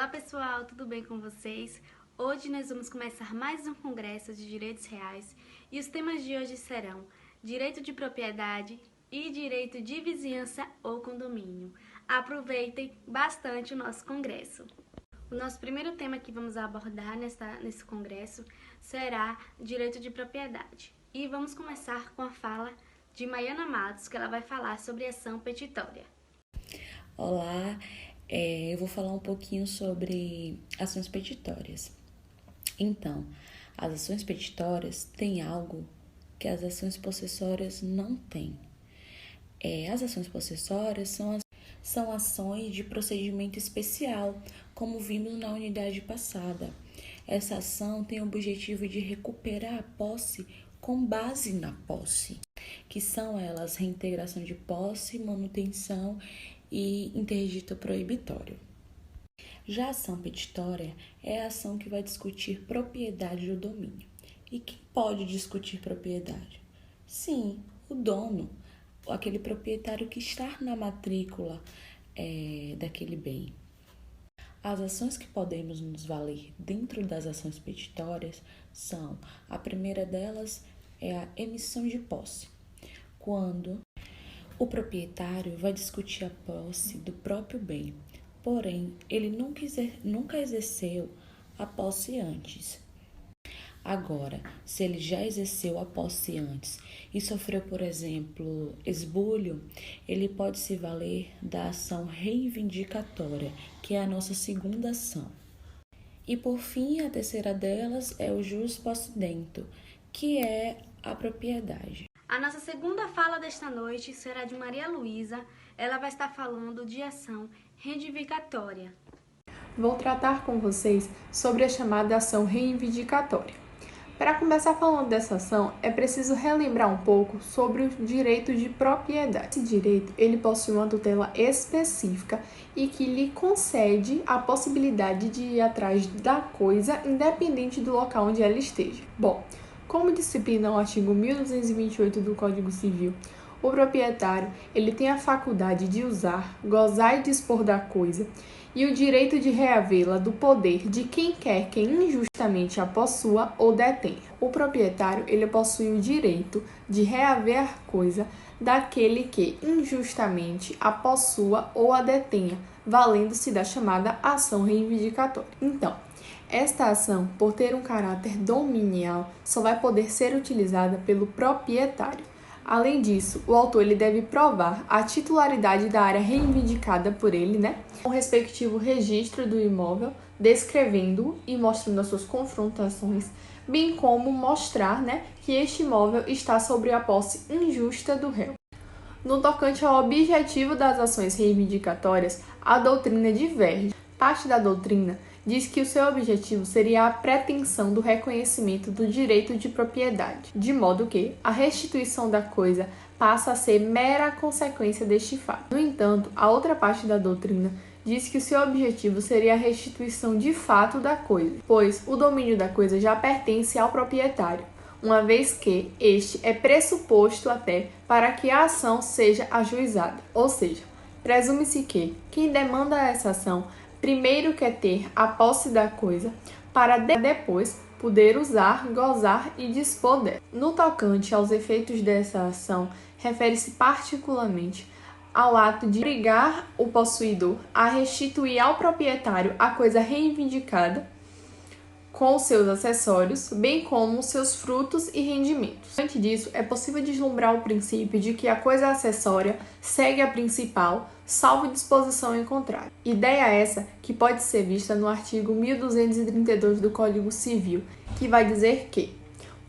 Olá pessoal, tudo bem com vocês? Hoje nós vamos começar mais um congresso de direitos reais e os temas de hoje serão direito de propriedade e direito de vizinhança ou condomínio. Aproveitem bastante o nosso congresso. O nosso primeiro tema que vamos abordar nesse congresso será direito de propriedade. E vamos começar com a fala de Maiana Matos, que ela vai falar sobre ação petitória. Olá, eu vou falar um pouquinho sobre ações petitórias. Então, as ações petitórias têm algo que as ações possessórias não têm. As ações possessórias são ações de procedimento especial, como vimos na unidade passada. Essa ação tem o objetivo de recuperar a posse com base na posse, que são elas reintegração de posse, manutenção e interdito proibitório. Já a ação petitória é a ação que vai discutir propriedade do domínio. E quem pode discutir propriedade? Sim, o dono, aquele proprietário que está na matrícula daquele bem. As ações que podemos nos valer dentro das ações petitórias são: a primeira delas é a emissão de posse, quando o proprietário vai discutir a posse do próprio bem, porém, ele nunca exerceu a posse antes. Agora, se ele já exerceu a posse antes e sofreu, por exemplo, esbulho, ele pode se valer da ação reivindicatória, que é a nossa segunda ação. E, por fim, a terceira delas é o jus possidento, que é a propriedade. A nossa segunda fala desta noite será de Maria Luísa. Ela vai estar falando de ação reivindicatória. Vou tratar com vocês sobre a chamada ação reivindicatória. Para começar falando dessa ação, é preciso relembrar um pouco sobre o direito de propriedade. Esse direito, ele possui uma tutela específica e que lhe concede a possibilidade de ir atrás da coisa, independente do local onde ela esteja. Bom, como disciplina o artigo 1228 do Código Civil, o proprietário ele tem a faculdade de usar, gozar e dispor da coisa e o direito de reavê-la do poder de quem quer que injustamente a possua ou detenha. O proprietário ele possui o direito de reaver a coisa daquele que injustamente a possua ou a detenha, valendo-se da chamada ação reivindicatória. Então, esta ação, por ter um caráter dominial, só vai poder ser utilizada pelo proprietário. Além disso, o autor ele deve provar a titularidade da área reivindicada por ele, com o respectivo registro do imóvel, descrevendo-o e mostrando as suas confrontações, bem como mostrar, que este imóvel está sobre a posse injusta do réu. No tocante ao objetivo das ações reivindicatórias, a doutrina diverge. Parte da doutrina diz que o seu objetivo seria a pretensão do reconhecimento do direito de propriedade, de modo que a restituição da coisa passa a ser mera consequência deste fato. No entanto, a outra parte da doutrina diz que o seu objetivo seria a restituição de fato da coisa, pois o domínio da coisa já pertence ao proprietário, uma vez que este é pressuposto até para que a ação seja ajuizada. Ou seja, presume-se que quem demanda essa ação primeiro quer ter a posse da coisa para depois poder usar, gozar e dispor dela. No tocante aos efeitos dessa ação, refere-se particularmente ao ato de obrigar o possuidor a restituir ao proprietário a coisa reivindicada com os seus acessórios, bem como os seus frutos e rendimentos. Diante disso, é possível vislumbrar o princípio de que a coisa acessória segue a principal, salvo disposição em contrário. Ideia essa que pode ser vista no artigo 1232 do Código Civil, que vai dizer que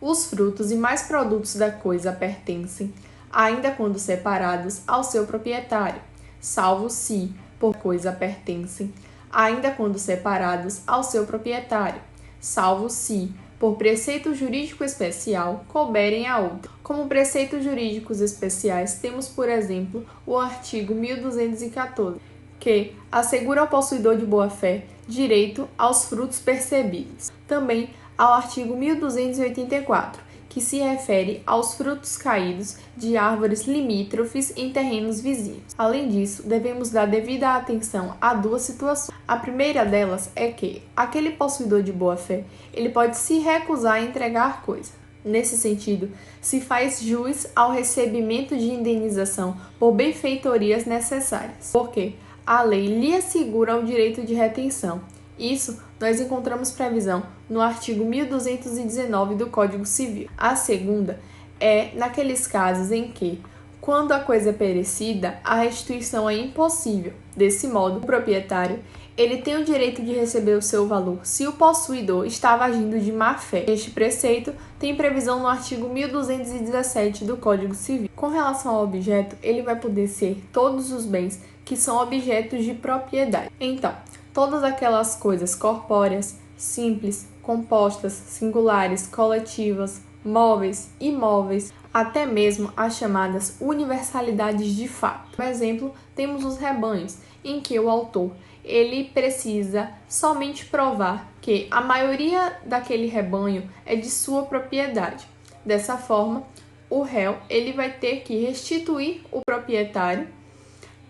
os frutos e mais produtos da coisa pertencem, ainda quando separados, ao seu proprietário, salvo se, por coisa pertencem, ainda quando separados, ao seu proprietário, salvo se, por preceito jurídico especial, couberem a outro. Como preceitos jurídicos especiais, temos, por exemplo, o artigo 1214, que assegura ao possuidor de boa-fé direito aos frutos percebidos. Também ao artigo 1284, que se refere aos frutos caídos de árvores limítrofes em terrenos vizinhos. Além disso, devemos dar devida atenção a duas situações. A primeira delas é que aquele possuidor de boa-fé, ele pode se recusar a entregar coisa. Nesse sentido, se faz jus ao recebimento de indenização por benfeitorias necessárias, porque a lei lhe assegura o direito de retenção. Isso nós encontramos previsão no artigo 1219 do Código Civil. A segunda é naqueles casos em que, quando a coisa é perecida, a restituição é impossível. Desse modo, o proprietário ele tem o direito de receber o seu valor se o possuidor estava agindo de má-fé. Este preceito tem previsão no artigo 1217 do Código Civil. Com relação ao objeto, ele vai poder ser todos os bens que são objetos de propriedade. Então, todas aquelas coisas corpóreas, simples, compostas, singulares, coletivas, móveis, imóveis, até mesmo as chamadas universalidades de fato. Por exemplo, temos os rebanhos, em que o autor ele precisa somente provar que a maioria daquele rebanho é de sua propriedade. Dessa forma, o réu ele vai ter que restituir o proprietário,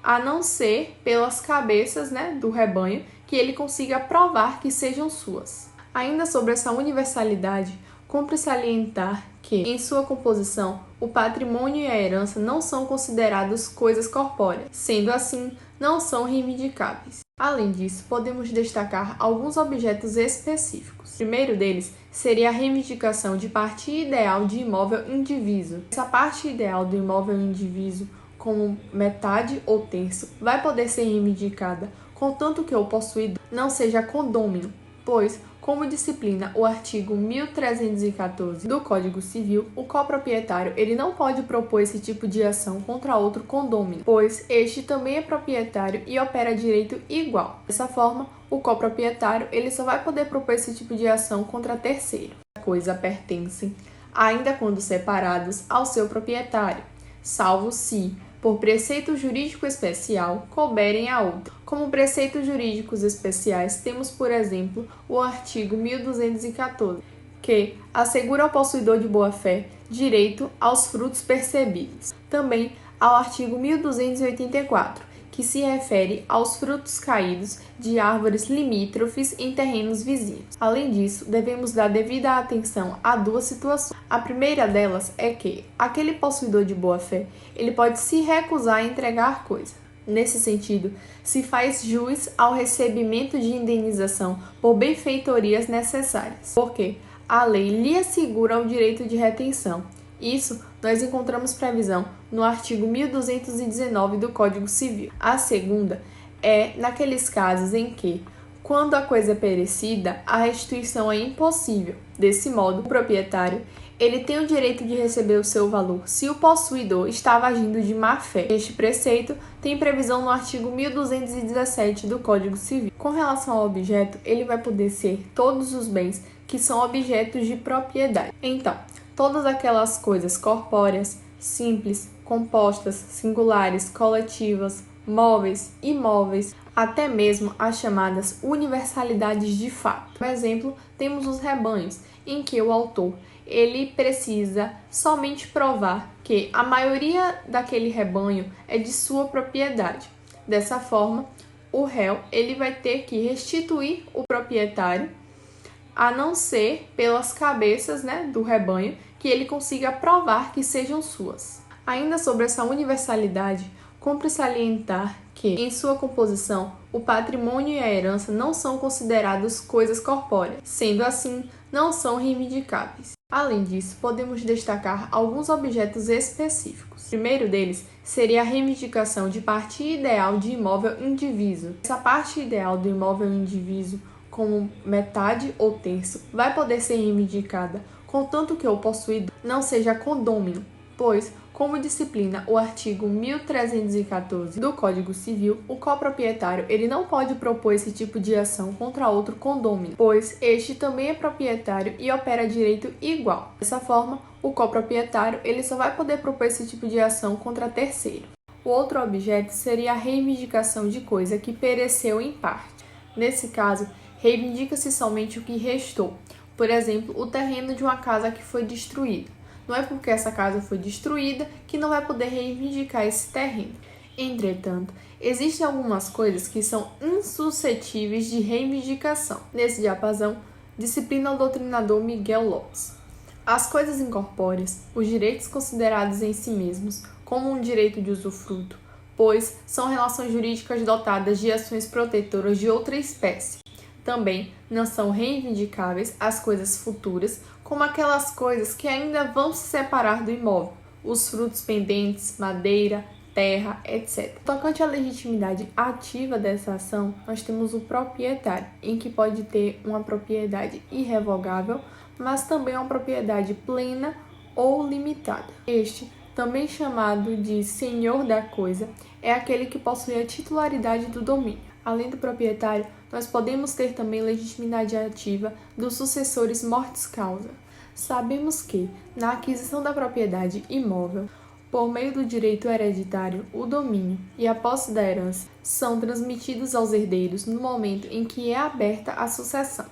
a não ser pelas cabeças, do rebanho, que ele consiga provar que sejam suas. Ainda sobre essa universalidade, cumpre salientar que, em sua composição, o patrimônio e a herança não são considerados coisas corpóreas, sendo assim, não são reivindicáveis. Além disso, podemos destacar alguns objetos específicos. O primeiro deles seria a reivindicação de parte ideal de imóvel indiviso. Essa parte ideal do imóvel indiviso, como metade ou terço, vai poder ser reivindicada contanto que o possuidor não seja condômino, pois, como disciplina o artigo 1314 do Código Civil, o coproprietário ele não pode propor esse tipo de ação contra outro condômino, pois este também é proprietário e opera direito igual. Dessa forma, o coproprietário ele só vai poder propor esse tipo de ação contra terceiro. A coisa pertence, ainda quando separados, ao seu proprietário, salvo se, por preceito jurídico especial, couberem a outro. Como preceitos jurídicos especiais, temos, por exemplo, o artigo 1214, que assegura ao possuidor de boa-fé direito aos frutos percebidos. Também ao artigo 1284, que se refere aos frutos caídos de árvores limítrofes em terrenos vizinhos. Além disso, devemos dar devida atenção a duas situações. A primeira delas é que aquele possuidor de boa-fé, ele pode se recusar a entregar coisa. Nesse sentido, se faz jus ao recebimento de indenização por benfeitorias necessárias, porque a lei lhe assegura o direito de retenção. Isso nós encontramos previsão no artigo 1219 do Código Civil. A segunda é naqueles casos em que, quando a coisa é perecida, a restituição é impossível. Desse modo, o proprietário ele tem o direito de receber o seu valor se o possuidor estava agindo de má-fé. Este preceito tem previsão no artigo 1217 do Código Civil. Com relação ao objeto, ele vai poder ser todos os bens que são objetos de propriedade. Então, todas aquelas coisas corpóreas, simples, compostas, singulares, coletivas, móveis, imóveis, até mesmo as chamadas universalidades de fato. Por exemplo, temos os rebanhos, em que o autor ele precisa somente provar que a maioria daquele rebanho é de sua propriedade. Dessa forma, o réu ele vai ter que restituir o proprietário, a não ser pelas cabeças do rebanho, que ele consiga provar que sejam suas. Ainda sobre essa universalidade, cumpre salientar que, em sua composição, o patrimônio e a herança não são considerados coisas corpóreas, sendo assim, não são reivindicáveis. Além disso, podemos destacar alguns objetos específicos. O primeiro deles seria a reivindicação de parte ideal de imóvel indiviso. Essa parte ideal do imóvel indiviso, como metade ou terço, vai poder ser reivindicada contanto que o possuidor não seja condômino, pois, como disciplina o artigo 1314 do Código Civil, o coproprietário ele não pode propor esse tipo de ação contra outro condômino, pois este também é proprietário e opera direito igual. Dessa forma, o coproprietário ele só vai poder propor esse tipo de ação contra terceiro. O outro objeto seria a reivindicação de coisa que pereceu em parte. Nesse caso, reivindica-se somente o que restou, Por exemplo, o terreno de uma casa que foi destruída. Não é porque essa casa foi destruída que não vai poder reivindicar esse terreno. Entretanto, existem algumas coisas que são insuscetíveis de reivindicação. Nesse diapasão, disciplina o doutrinador Miguel Lopes. As coisas incorpóreas, os direitos considerados em si mesmos, como um direito de usufruto, pois são relações jurídicas dotadas de ações protetoras de outra espécie. Também não são reivindicáveis as coisas futuras, como aquelas coisas que ainda vão se separar do imóvel, os frutos pendentes, madeira, terra, etc. Tocante à legitimidade ativa dessa ação, nós temos o proprietário, em que pode ter uma propriedade irrevogável, mas também uma propriedade plena ou limitada. Este, também chamado de senhor da coisa, é aquele que possui a titularidade do domínio. Além do proprietário, nós podemos ter também legitimidade ativa dos sucessores mortis causa. Sabemos que, na aquisição da propriedade imóvel, por meio do direito hereditário, o domínio e a posse da herança são transmitidos aos herdeiros no momento em que é aberta a sucessão.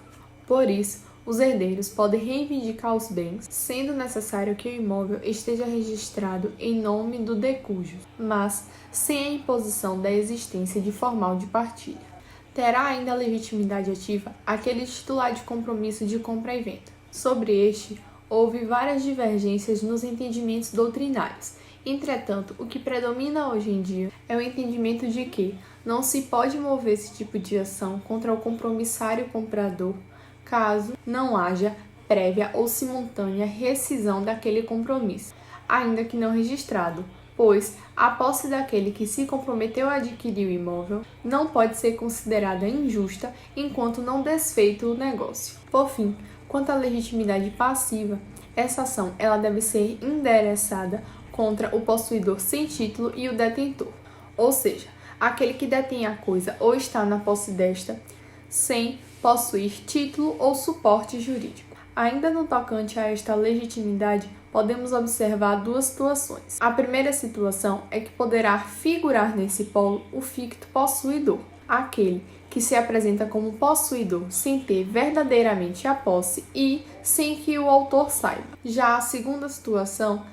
Por isso, os herdeiros podem reivindicar os bens, sendo necessário que o imóvel esteja registrado em nome do decújo, mas sem a imposição da existência de formal de partilha. Terá ainda a legitimidade ativa aquele titular de compromisso de compra e venda. Sobre este, houve várias divergências nos entendimentos doutrinários. Entretanto, o que predomina hoje em dia é o entendimento de que não se pode mover esse tipo de ação contra o compromissário comprador, caso não haja prévia ou simultânea rescisão daquele compromisso, ainda que não registrado, pois a posse daquele que se comprometeu a adquirir o imóvel não pode ser considerada injusta enquanto não desfeito o negócio. Por fim, quanto à legitimidade passiva, essa ação ela deve ser endereçada contra o possuidor sem título e o detentor, ou seja, aquele que detém a coisa ou está na posse desta, sem possuir título ou suporte jurídico. Ainda no tocante a esta legitimidade, podemos observar duas situações. A primeira situação é que poderá figurar nesse polo o ficto possuidor, aquele que se apresenta como possuidor sem ter verdadeiramente a posse e sem que o autor saiba. Já a segunda situação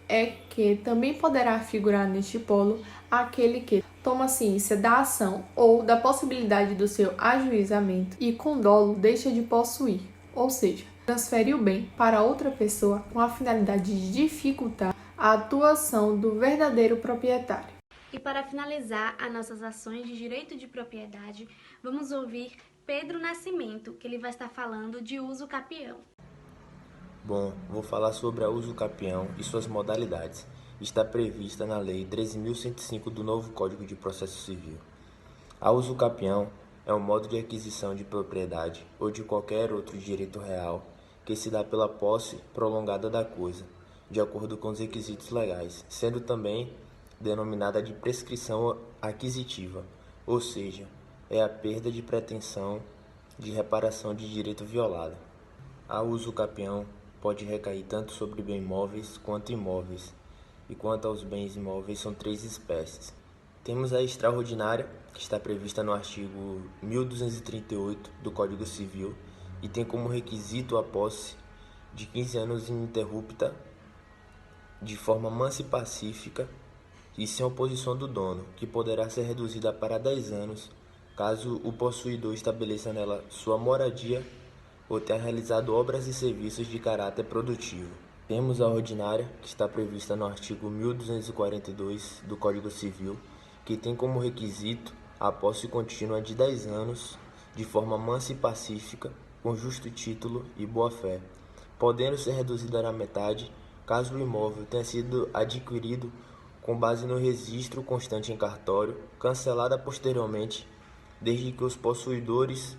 é que também poderá figurar neste polo aquele que toma ciência da ação ou da possibilidade do seu ajuizamento e com dolo deixa de possuir, ou seja, transfere o bem para outra pessoa com a finalidade de dificultar a atuação do verdadeiro proprietário. E para finalizar as nossas ações de direito de propriedade, vamos ouvir Pedro Nascimento, que ele vai estar falando de uso capião. Bom, vou falar sobre a uso capião e suas modalidades. Está prevista na Lei 13.105 do novo Código de Processo Civil. A uso capião é um modo de aquisição de propriedade ou de qualquer outro direito real que se dá pela posse prolongada da coisa, de acordo com os requisitos legais, sendo também denominada de prescrição aquisitiva, ou seja, é a perda de pretensão de reparação de direito violado. A uso capião pode recair tanto sobre bens móveis quanto imóveis, e quanto aos bens imóveis são 3 espécies. Temos a extraordinária, que está prevista no artigo 1238 do Código Civil e tem como requisito a posse de 15 anos ininterrupta, de forma mansa e pacífica e sem oposição do dono, que poderá ser reduzida para 10 anos, caso o possuidor estabeleça nela sua moradia ou tenha realizado obras e serviços de caráter produtivo. Temos a ordinária, que está prevista no artigo 1242 do Código Civil, que tem como requisito a posse contínua de 10 anos, de forma mansa e pacífica, com justo título e boa-fé, podendo ser reduzida na metade, caso o imóvel tenha sido adquirido com base no registro constante em cartório, cancelada posteriormente, desde que os possuidores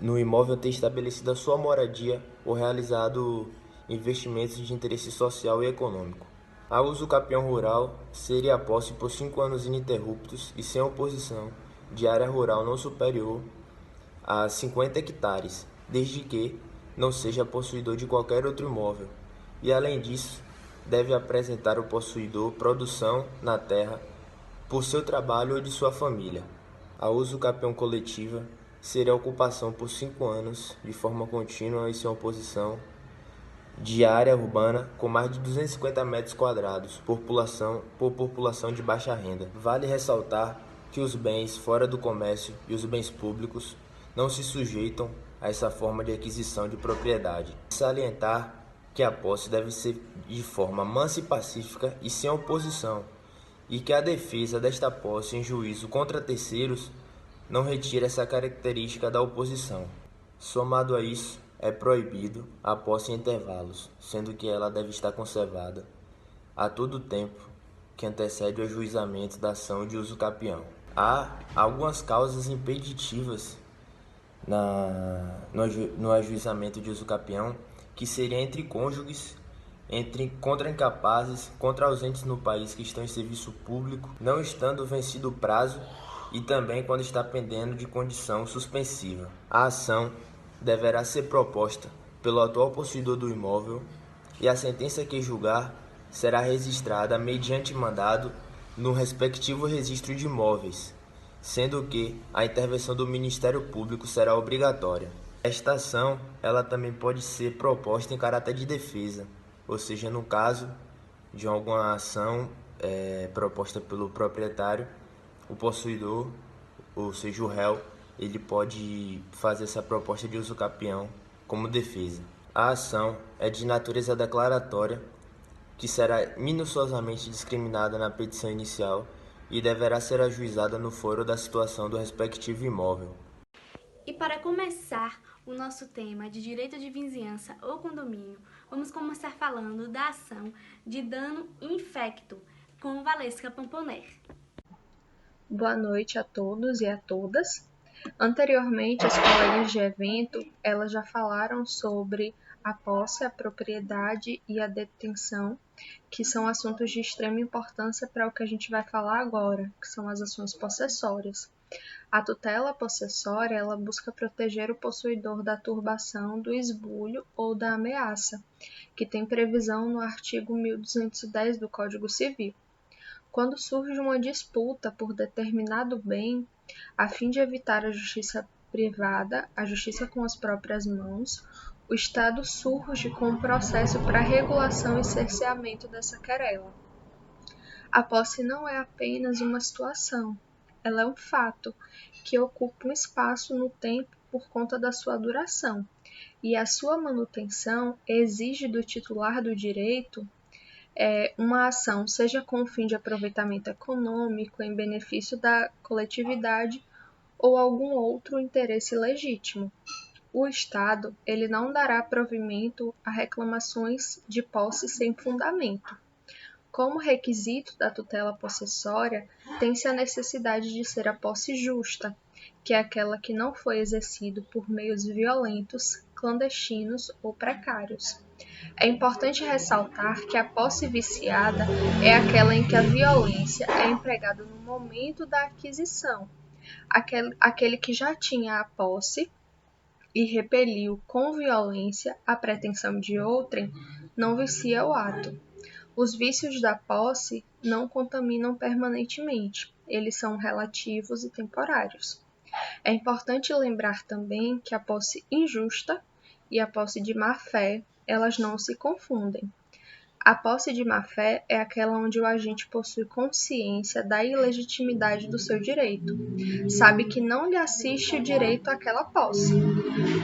no imóvel tenham estabelecido a sua moradia ou realizado investimentos de interesse social e econômico. A uso capião rural seria a posse por 5 anos ininterruptos e sem oposição de área rural não superior a 50 hectares, desde que não seja possuidor de qualquer outro imóvel, e além disso, deve apresentar o possuidor produção na terra por seu trabalho ou de sua família. A uso capião coletiva seria a ocupação por 5 anos, de forma contínua e sem oposição, de área urbana com mais de 250 metros quadrados por população de baixa renda. Vale ressaltar que os bens fora do comércio e os bens públicos não se sujeitam a essa forma de aquisição de propriedade. Salientar que a posse deve ser de forma mansa e pacífica e sem oposição, e que a defesa desta posse em juízo contra terceiros não retira essa característica da oposição. Somado a isso, é proibido a posse em intervalos, sendo que ela deve estar conservada a todo tempo que antecede o ajuizamento da ação de uso capião. Há algumas causas impeditivas no ajuizamento de uso capião, que seria entre cônjuges, contra incapazes, contra ausentes no país que estão em serviço público, não estando vencido o prazo e também quando está pendendo de condição suspensiva. A ação deverá ser proposta pelo atual possuidor do imóvel e a sentença que julgar será registrada mediante mandado no respectivo registro de imóveis, sendo que a intervenção do Ministério Público será obrigatória. Esta ação ela também pode ser proposta em caráter de defesa, ou seja, no caso de alguma ação proposta pelo proprietário, o possuidor, ou seja, o réu, ele pode fazer essa proposta de uso capião como defesa. A ação é de natureza declaratória, que será minuciosamente discriminada na petição inicial e deverá ser ajuizada no foro da situação do respectivo imóvel. E para começar o nosso tema de direito de vizinhança ou condomínio, vamos começar falando da ação de dano infecto com Valesca Pomponer. Boa noite a todos e a todas. Anteriormente, as colegas de evento, elas já falaram sobre a posse, a propriedade e a detenção, que são assuntos de extrema importância para o que a gente vai falar agora, que são as ações possessórias. A tutela possessória, ela busca proteger o possuidor da turbação, do esbulho ou da ameaça, que tem previsão no artigo 1210 do Código Civil. Quando surge uma disputa por determinado bem, a fim de evitar a justiça privada, a justiça com as próprias mãos, o Estado surge com um processo para regulação e cerceamento dessa querela. A posse não é apenas uma situação, ela é um fato que ocupa um espaço no tempo por conta da sua duração, e a sua manutenção exige do titular do direito uma ação, seja com o fim de aproveitamento econômico, em benefício da coletividade ou algum outro interesse legítimo. O Estado ele não dará provimento a reclamações de posse sem fundamento. Como requisito da tutela possessória, tem-se a necessidade de ser a posse justa, que é aquela que não foi exercida por meios violentos, clandestinos ou precários. É importante ressaltar que a posse viciada é aquela em que a violência é empregada no momento da aquisição. Aquele que já tinha a posse e repeliu com violência a pretensão de outrem, não vicia o ato. Os vícios da posse não contaminam permanentemente, eles são relativos e temporários. É importante lembrar também que a posse injusta e a posse de má-fé, elas não se confundem. A posse de má-fé é aquela onde o agente possui consciência da ilegitimidade do seu direito, sabe que não lhe assiste o direito àquela posse.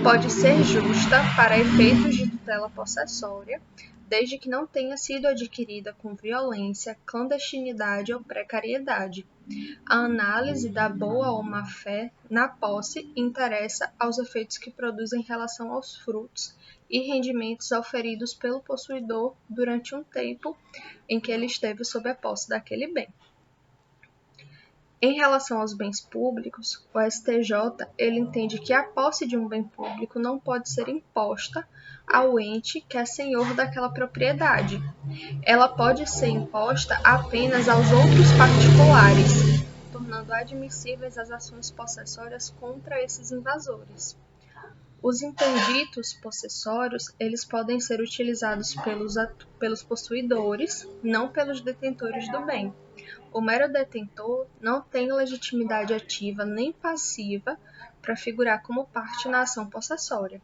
Pode ser justa para efeitos de tutela possessória, desde que não tenha sido adquirida com violência, clandestinidade ou precariedade. A análise da boa ou má-fé na posse interessa aos efeitos que produz em relação aos frutos e rendimentos auferidos pelo possuidor durante um tempo em que ele esteve sob a posse daquele bem. Em relação aos bens públicos, o STJ ele entende que a posse de um bem público não pode ser imposta ao ente que é senhor daquela propriedade. Ela pode ser imposta apenas aos outros particulares, tornando admissíveis as ações possessórias contra esses invasores. Os interditos possessórios, eles podem ser utilizados pelos possuidores, não pelos detentores do bem. O mero detentor não tem legitimidade ativa nem passiva para figurar como parte na ação possessória.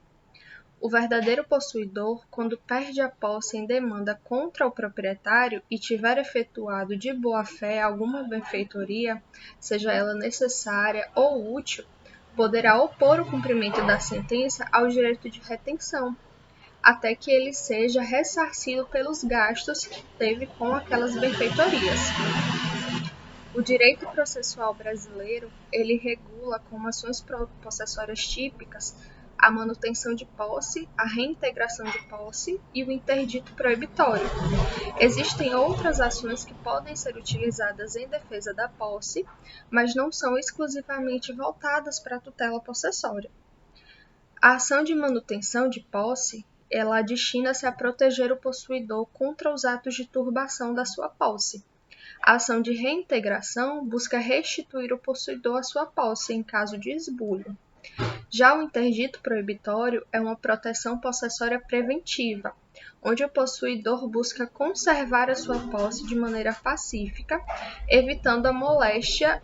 O verdadeiro possuidor, quando perde a posse em demanda contra o proprietário e tiver efetuado de boa-fé alguma benfeitoria, seja ela necessária ou útil, poderá opor o cumprimento da sentença ao direito de retenção, até que ele seja ressarcido pelos gastos que teve com aquelas benfeitorias. O direito processual brasileiro, ele regula como ações possessórias típicas a manutenção de posse, a reintegração de posse e o interdito proibitório. Existem outras ações que podem ser utilizadas em defesa da posse, mas não são exclusivamente voltadas para a tutela possessória. A ação de manutenção de posse, ela destina-se a proteger o possuidor contra os atos de turbação da sua posse. A ação de reintegração busca restituir o possuidor à sua posse em caso de esbulho. Já o interdito proibitório é uma proteção possessória preventiva, onde o possuidor busca conservar a sua posse de maneira pacífica, evitando a moléstia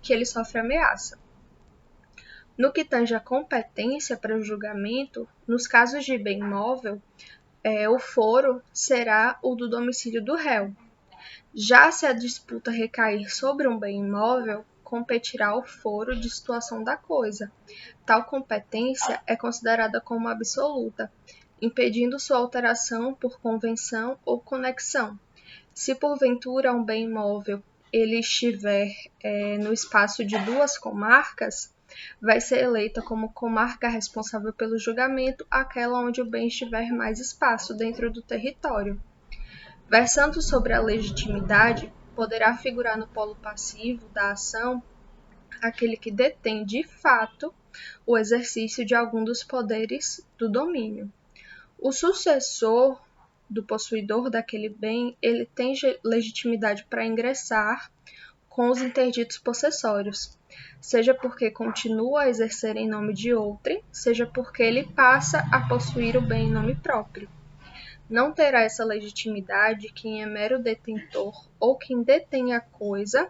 que ele sofre ameaça. No que tange à competência para o julgamento, nos casos de bem imóvel, o foro será o do domicílio do réu. Já se a disputa recair sobre um bem imóvel, competirá o foro de situação da coisa. Tal competência é considerada como absoluta, impedindo sua alteração por convenção ou conexão. Se porventura um bem imóvel ele estiver no espaço de 2 comarcas, vai ser eleita como comarca responsável pelo julgamento aquela onde o bem estiver mais espaço dentro do território. Versando sobre a legitimidade, poderá figurar no polo passivo da ação aquele que detém de fato o exercício de algum dos poderes do domínio. O sucessor do possuidor daquele bem, ele tem legitimidade para ingressar com os interditos possessórios, seja porque continua a exercer em nome de outrem, seja porque ele passa a possuir o bem em nome próprio. Não terá essa legitimidade quem é mero detentor ou quem detém a coisa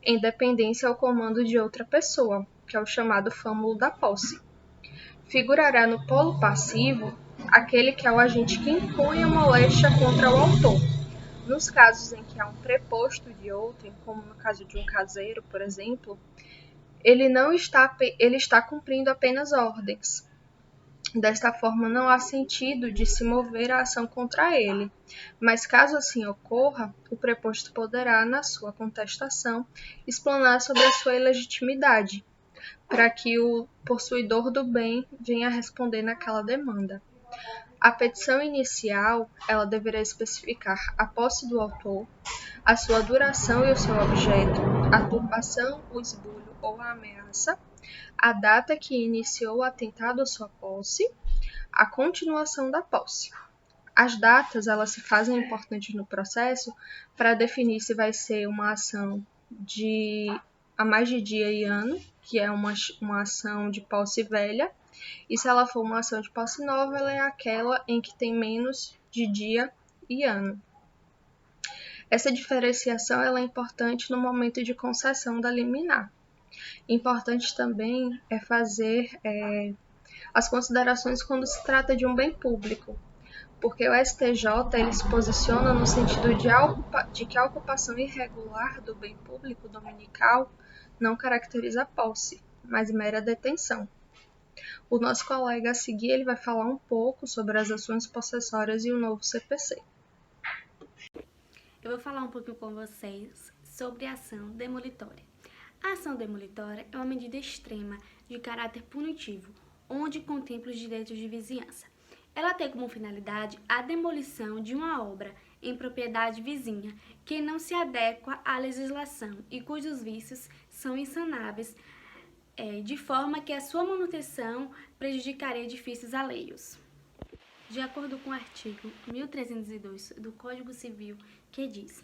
em dependência ao comando de outra pessoa, que é o chamado fâmulo da posse. Figurará no polo passivo aquele que é o agente que impõe a moléstia contra o autor. Nos casos em que há um preposto de outrem, como no caso de um caseiro, por exemplo, ele está cumprindo apenas ordens. Desta forma, não há sentido de se mover a ação contra ele, mas caso assim ocorra, o preposto poderá, na sua contestação, explanar sobre a sua ilegitimidade, para que o possuidor do bem venha a responder naquela demanda. A petição inicial, ela deverá especificar a posse do autor, a sua duração e o seu objeto, a turbação, o esbulho ou a ameaça, a data que iniciou o atentado à sua posse, a continuação da posse. As datas, elas se fazem importantes no processo para definir se vai ser uma ação de a mais de dia e ano, que é uma ação de posse velha, e se ela for uma ação de posse nova, ela é aquela em que tem menos de dia e ano. Essa diferenciação ela é importante no momento de concessão da liminar. Importante também é fazer as considerações quando se trata de um bem público, porque o STJ ele se posiciona no sentido de que a ocupação irregular do bem público dominical não caracteriza posse, mas mera detenção. O nosso colega a seguir ele vai falar um pouco sobre as ações possessórias e o novo CPC. Eu vou falar um pouquinho com vocês sobre a ação demolitória. A ação demolitória é uma medida extrema de caráter punitivo, onde contempla os direitos de vizinhança. Ela tem como finalidade a demolição de uma obra em propriedade vizinha que não se adequa à legislação e cujos vícios são insanáveis, de forma que a sua manutenção prejudicaria edifícios alheios. De acordo com o artigo 1302 do Código Civil, que diz: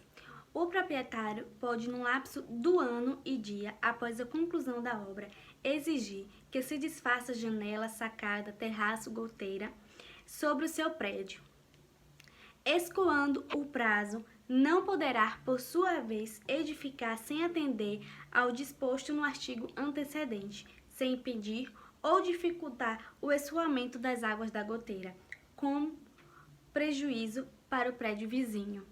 o proprietário pode, no lapso do ano e dia após a conclusão da obra, exigir que se desfaça janela, sacada, terraço, goteira sobre o seu prédio. Escoando o prazo, não poderá, por sua vez, edificar sem atender ao disposto no artigo antecedente, sem impedir ou dificultar o escoamento das águas da goteira, com prejuízo para o prédio vizinho.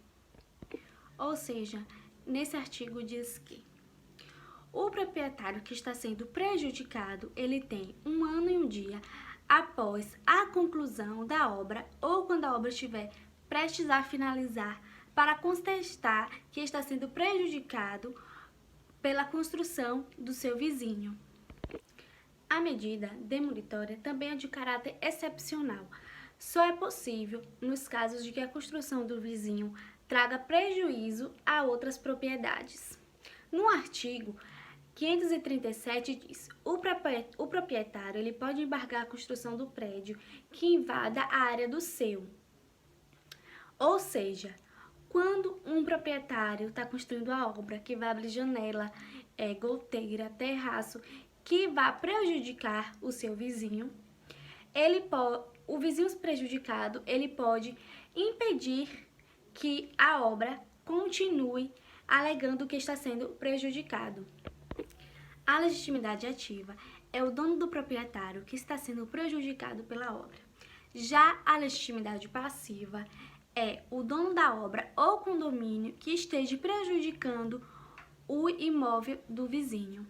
Ou seja, nesse artigo diz que o proprietário que está sendo prejudicado, ele tem 1 ano e 1 dia após a conclusão da obra ou quando a obra estiver prestes a finalizar para contestar que está sendo prejudicado pela construção do seu vizinho. A medida demolitória também é de caráter excepcional. Só é possível nos casos de que a construção do vizinho traga prejuízo a outras propriedades. No artigo 537 diz: o proprietário ele pode embargar a construção do prédio que invada a área do seu. Ou seja, quando um proprietário está construindo a obra que vai abrir janela, goteira, terraço, que vai prejudicar o seu vizinho, o vizinho prejudicado ele pode impedir que a obra continue alegando que está sendo prejudicado. A legitimidade ativa é o dono do proprietário que está sendo prejudicado pela obra. Já a legitimidade passiva é o dono da obra ou condomínio que esteja prejudicando o imóvel do vizinho.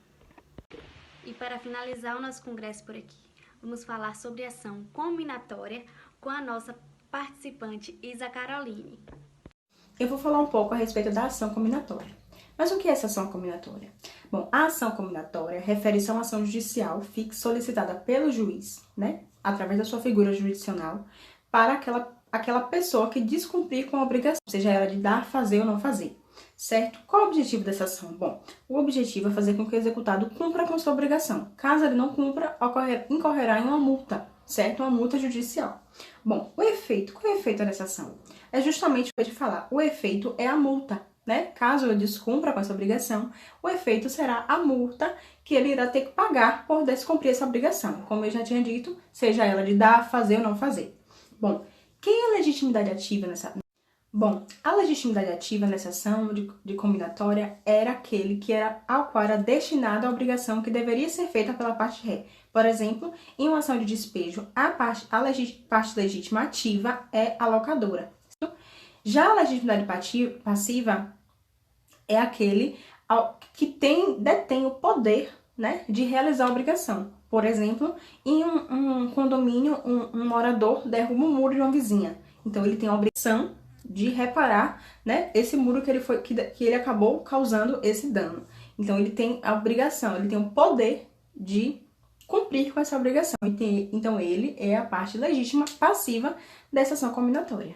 E para finalizar o nosso congresso por aqui, vamos falar sobre ação combinatória com a nossa participante Isa Caroline. Eu vou falar um pouco a respeito da ação combinatória. Mas o que é essa ação combinatória? Bom, a ação combinatória refere-se a uma ação judicial fixa solicitada pelo juiz, através da sua figura jurisdicional, para aquela pessoa que descumprir com a obrigação, seja ela de dar, fazer ou não fazer, certo? Qual é o objetivo dessa ação? Bom, o objetivo é fazer com que o executado cumpra com sua obrigação. Caso ele não cumpra, incorrerá em uma multa, certo? Uma multa judicial. Bom, qual é o efeito dessa ação? É justamente o que eu ia te falar, o efeito é a multa, Caso ele descumpra com essa obrigação, o efeito será a multa que ele irá ter que pagar por descumprir essa obrigação. Como eu já tinha dito, seja ela de dar, fazer ou não fazer. Bom, quem é a legitimidade ativa nessa? Bom, a legitimidade ativa nessa ação de combinatória era aquele ao qual era destinado a obrigação que deveria ser feita pela parte ré. Por exemplo, em uma ação de despejo, a parte legítima ativa é a locadora. Já a legitimidade passiva é aquele que detém o poder, de realizar a obrigação. Por exemplo, em um condomínio, um morador derruba um muro de uma vizinha. Então, ele tem a obrigação de reparar, esse muro que ele acabou causando esse dano. Então, ele tem a obrigação, ele tem o poder de cumprir com essa obrigação. Então, ele é a parte legítima passiva dessa ação combinatória.